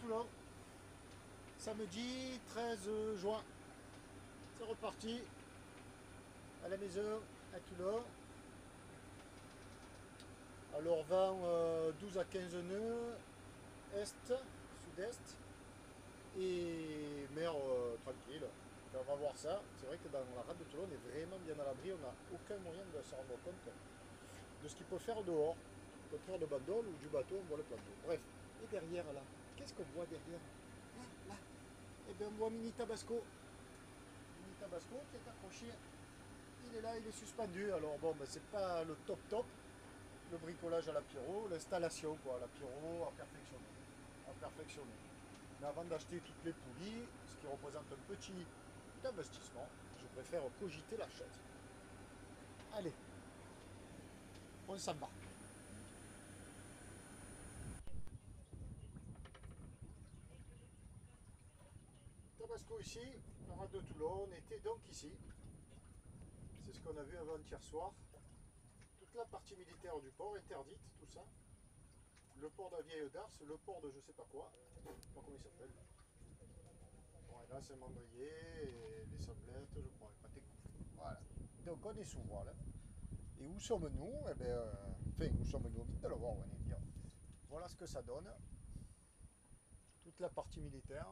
Toulon. Samedi 13 juin. C'est reparti à la maison à Toulon. Alors vent 12 à 15 nœuds, est, sud-est, et mer tranquille. Enfin, on va voir ça. C'est vrai que dans la rade de Toulon, on est vraiment bien à l'abri. On n'a aucun moyen de se rendre compte de ce qu'il peut faire dehors. Au contraire de Bandol ou du bateau, on voit le plan d'eau. Bref, et derrière là, qu'est-ce qu'on voit derrière? Là. Eh bien, on voit Mini Tabasco. Mini Tabasco qui est accroché. Il est là, il est suspendu. Alors bon, ben, c'est pas le top. Le bricolage à la Pierrot, l'installation quoi, à la Pierrot à perfectionner. Mais avant d'acheter toutes les poulies, ce qui représente un petit investissement, je préfère cogiter la chose. Allez, on s'embarque. Tabasco ici, la rade de Toulon, on était donc ici. C'est ce qu'on a vu avant-hier soir. Toute la partie militaire du port interdite, tout ça. Le port de la Vieille Dars, le port de je sais pas quoi, je sais pas comment il s'appelle. Bon, et là c'est Mandrier et les sablettes, je crois, et pâté coups. Voilà. Donc on est sous voile. Et où sommes-nous? Eh bien, enfin, où sommes-nous? Vite de le voir, on est bien. Voilà ce que ça donne. Toute la partie militaire.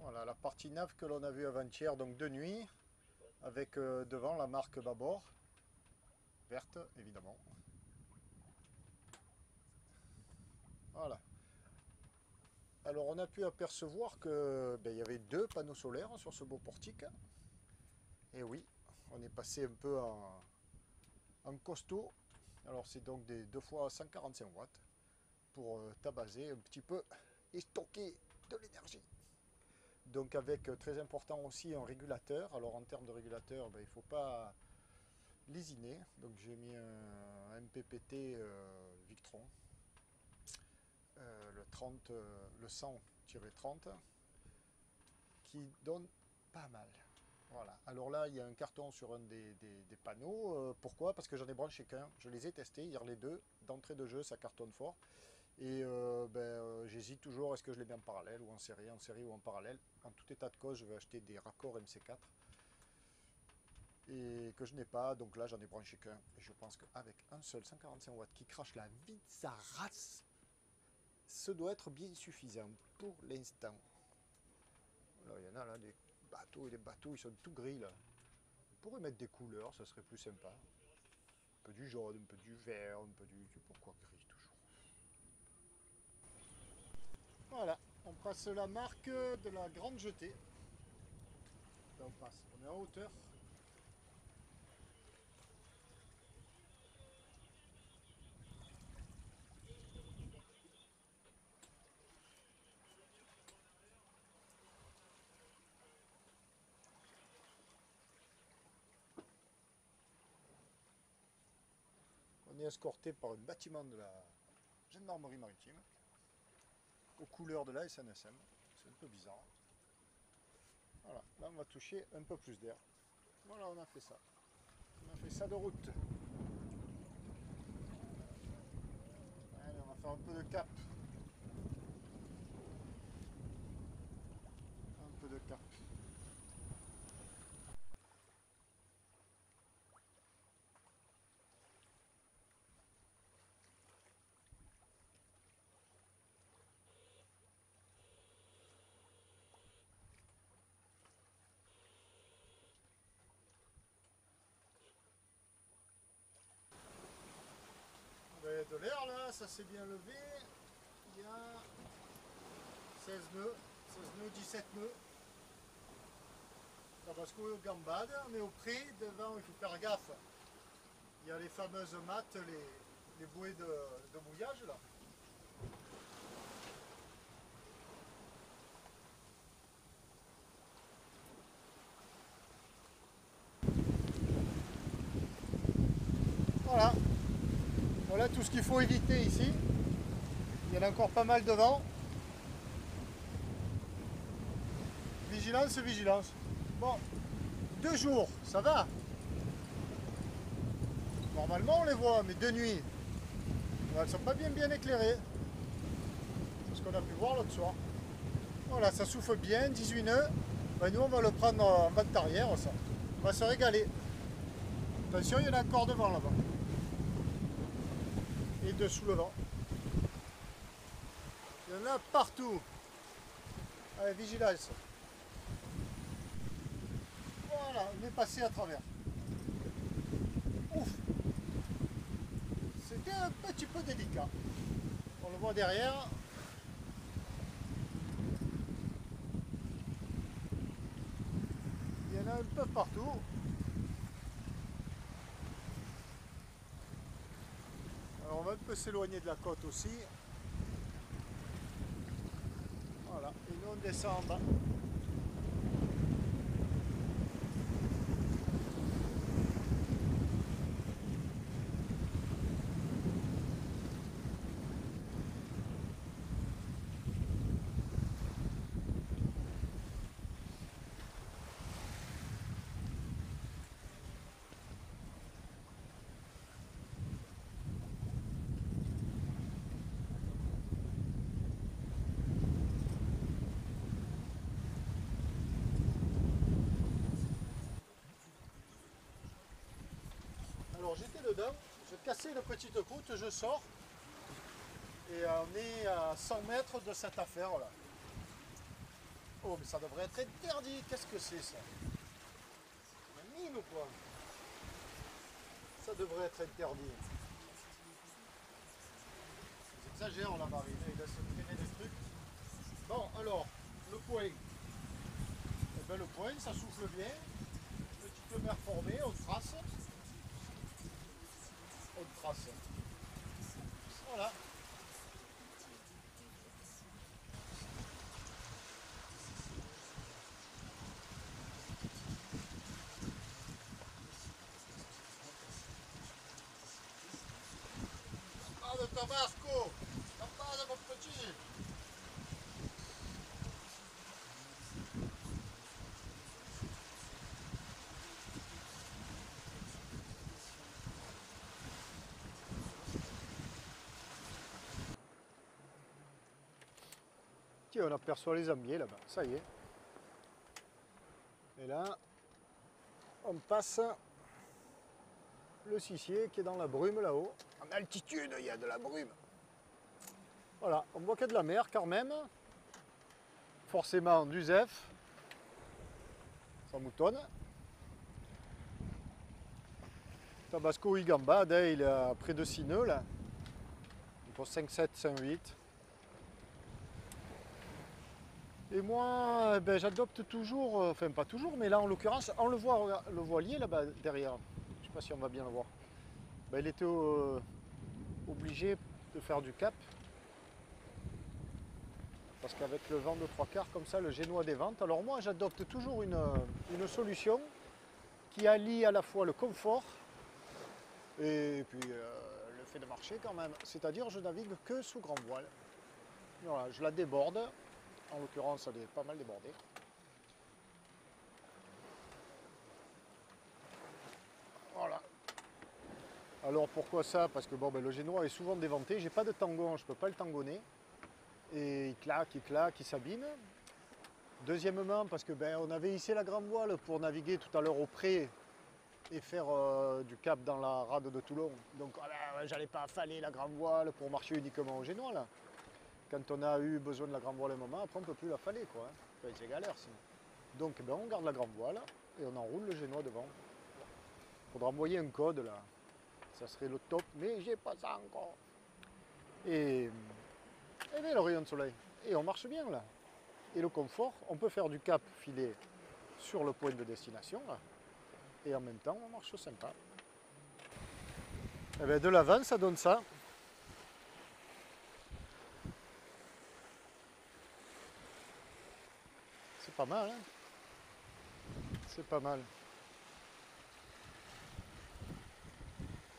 Voilà la partie nav que l'on a vue avant-hier, donc de nuit, avec devant la marque Babord, verte évidemment. Voilà. Alors on a pu apercevoir que il y avait deux panneaux solaires sur ce beau portique. Et oui, on est passé un peu en costaud. Alors c'est donc des 2 fois 145 watts pour tabaser un petit peu et stocker de l'énergie. Donc avec très important aussi un régulateur. Alors en termes de régulateur, il ne faut pas lésiner. Donc j'ai mis un MPPT Victron, le 30, le 100-30, qui donne pas mal. Voilà. Alors là, il y a un carton sur un des panneaux. Pourquoi? Parce que j'en ai branché qu'un. Je les ai testés hier les deux. D'entrée de jeu, ça cartonne fort. Et j'hésite toujours, est-ce que je les mets en parallèle ou en série ou en parallèle. En tout état de cause, je vais acheter des raccords MC4 et que je n'ai pas, donc là j'en ai branché qu'un. Et je pense qu'avec un seul 145 watts qui crache la vie de sa race, ce doit être bien suffisant pour l'instant. Là, il y en a là des bateaux, et les bateaux ils sont tout gris là. On pourrait mettre des couleurs, ça serait plus sympa. Un peu du jaune, un peu du vert, un peu du... Pourquoi gris toujours? Voilà, on passe la marque de la Grande Jetée. Là on passe, on est en hauteur. On est escorté par un bâtiment de la gendarmerie maritime aux couleurs de la SNSM. C'est un peu bizarre. Voilà, là on va toucher un peu plus d'air. Voilà, on a fait ça. On a fait ça de route. Allez, on va faire un peu de cap. Un peu de cap. De l'air là, ça s'est bien levé. Il y a 16 nœuds, 16 nœuds, 17 nœuds. Tabasco gambade, on est au pré, devant il faut faire gaffe. Il y a les fameuses mattes, les bouées de mouillage là. Voilà. Voilà tout ce qu'il faut éviter ici. Il y en a encore pas mal devant. Vigilance, vigilance. Bon, 2 jours, ça va. Normalement on les voit, mais de nuit, elles ne sont pas bien éclairées. C'est ce qu'on a pu voir l'autre soir. Voilà, ça souffle bien, 18 nœuds. Ben, nous on va le prendre en batte arrière, ça. On va se régaler. Attention, il y en a encore devant là-bas. Et dessous le vent. Il y en a partout. Allez, vigilance. Voilà, on est passé à travers. Ouf. C'était un petit peu délicat. On le voit derrière. Il y en a un peu partout. Alors on va un peu s'éloigner de la côte aussi. Voilà, et nous on descend en bas. Alors j'étais dedans, j'ai cassé une petite croûte, je sors et on est à 100 mètres de cette affaire là. Oh mais ça devrait être interdit, qu'est-ce que c'est ça? Une mine ou quoi? Ça devrait être interdit. Ils exagèrent la marine, ils laissent traîner des trucs. Bon alors, le point. Eh ben, le point, ça souffle bien. Petite mer formée, on trace. On trace. Voilà. Ah de Tabasco, campane mon petit. Tiens, on aperçoit les ambiers là-bas, ça y est. Et là, on passe le Cissier qui est dans la brume là-haut. En altitude, il y a de la brume. Voilà, on voit qu'il y a de la mer quand même. Forcément du zef. Ça moutonne. Tabasco Igamba, il est à près de 6 nœuds là. Entre 5,7, 5,8. Et moi, ben, j'adopte toujours, enfin pas toujours, mais là en l'occurrence, on le voit, regarde, le voilier là-bas derrière. Je ne sais pas si on va bien le voir. Ben, il était obligé de faire du cap. Parce qu'avec le vent de 3/4 comme ça, le génois des ventes. Alors moi, j'adopte toujours une solution qui allie à la fois le confort et puis le fait de marcher quand même. C'est-à-dire, je navigue que sous grand voile. Voilà, je la déborde. En l'occurrence, elle est pas mal débordée. Voilà. Alors pourquoi ça? Parce que bon, ben, le génois est souvent déventé. J'ai pas de tangon, je peux pas le tangonner. Et il claque, il s'abîme. Deuxièmement, parce que ben, on avait hissé la grande voile pour naviguer tout à l'heure au pré et faire du cap dans la rade de Toulon. Donc voilà, j'allais pas affaler la grande voile pour marcher uniquement au génois là. Quand on a eu besoin de la grande voile un moment, après on ne peut plus la faller quoi. Hein. C'est galère sinon. Donc ben, on garde la grande voile et on enroule le génois devant. Il faudra envoyer un code là. Ça serait le top, mais j'ai pas ça encore. Et bien le rayon de soleil. Et on marche bien là. Et le confort, on peut faire du cap filé sur le point de destination là. Et en même temps on marche sympa. Eh ben, de l'avant, ça donne ça. C'est pas mal, hein? C'est pas mal.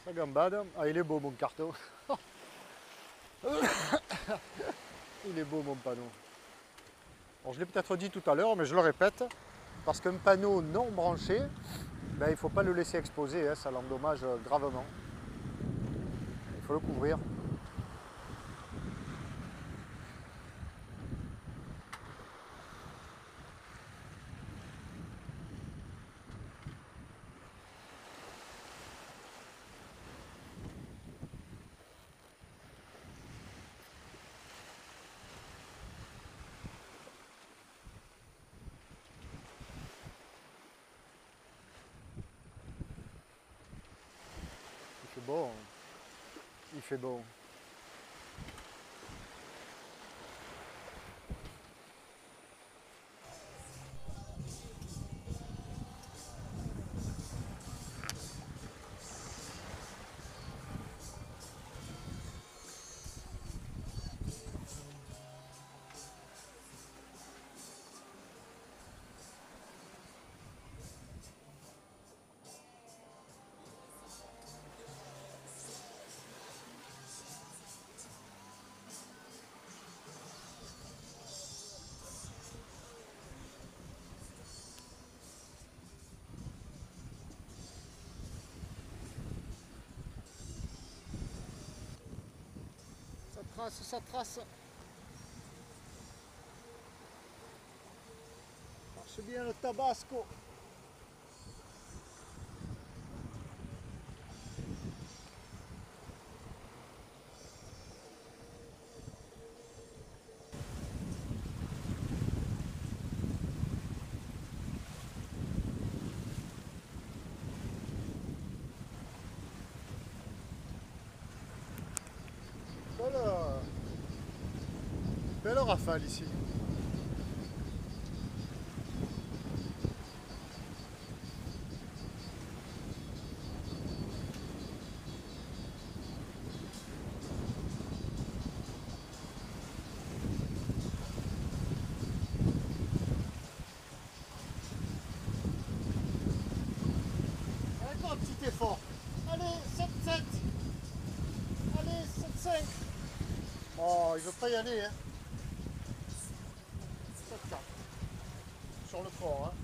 Ça gambade. Ah, il est beau mon carton. Il est beau mon panneau. Alors, je l'ai peut-être dit tout à l'heure, mais je le répète, parce qu'un panneau non branché, ben, il ne faut pas le laisser exposer, hein, ça l'endommage gravement. Il faut le couvrir. Il fait beau. Hein. Il fait beau. Ça trace. Marche bien le tabasco. Belle rafale ici. Encore un petit effort. Allez, 7-7. Allez, 7-5. Oh, il veut pas y aller, hein. 7-4. Sur le fort, hein.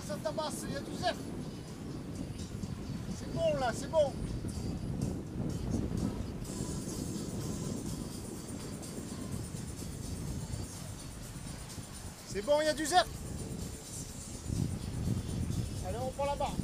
Ça tabasse, il y a du zef. C'est bon là, c'est bon. C'est bon, il y a du zef. Allez, on prend la barre.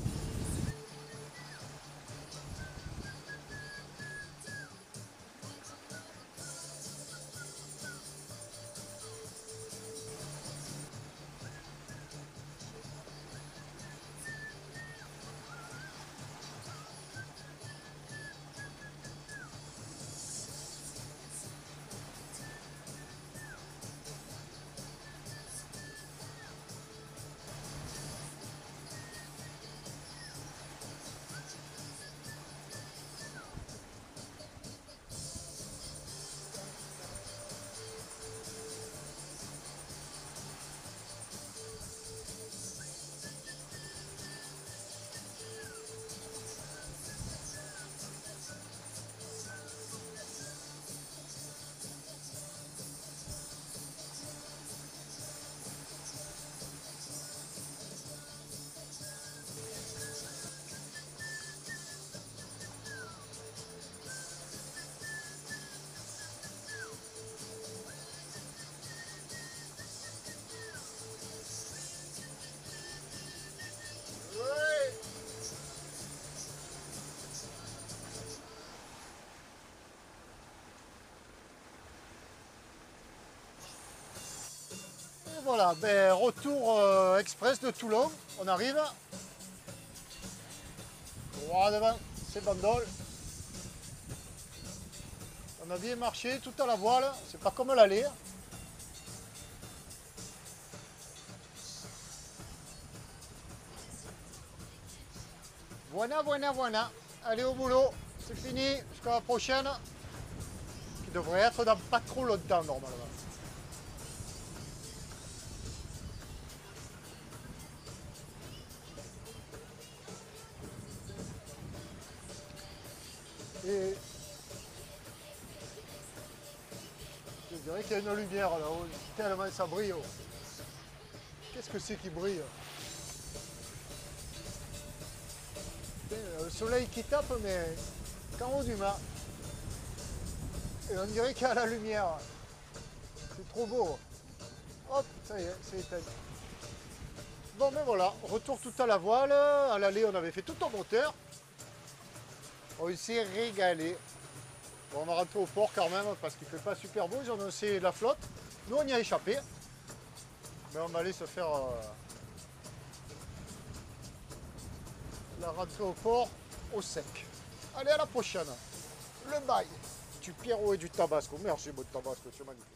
Voilà, ben, retour express de Toulon. On arrive. Droit devant, ces bandoles. On a bien marché tout à la voile, c'est pas comme l'aller. Voilà, voilà, voilà. Allez au boulot, c'est fini, jusqu'à la prochaine. Qui devrait être dans pas trop longtemps normalement. Et je dirais qu'il y a une lumière là-haut, tellement ça brille. Oh. Qu'est-ce que c'est qui brille? Le soleil qui tape, mais qu'en haut du mât. Et on dirait qu'il y a la lumière. C'est trop beau. Hop, ça y est, c'est éteint. Bon, ben voilà, retour tout à la voile. À l'aller, on avait fait tout en moteur. On s'est régalé. Bon, on va rentrer au port quand même parce qu'il ne fait pas super beau. Ils ont annoncé la flotte. Nous, on y a échappé. Mais on va aller se faire la rentrée au port au sec. Allez, à la prochaine. Le bail du Pierrot et du Tabasco. Merci, beau Tabasco, c'est magnifique.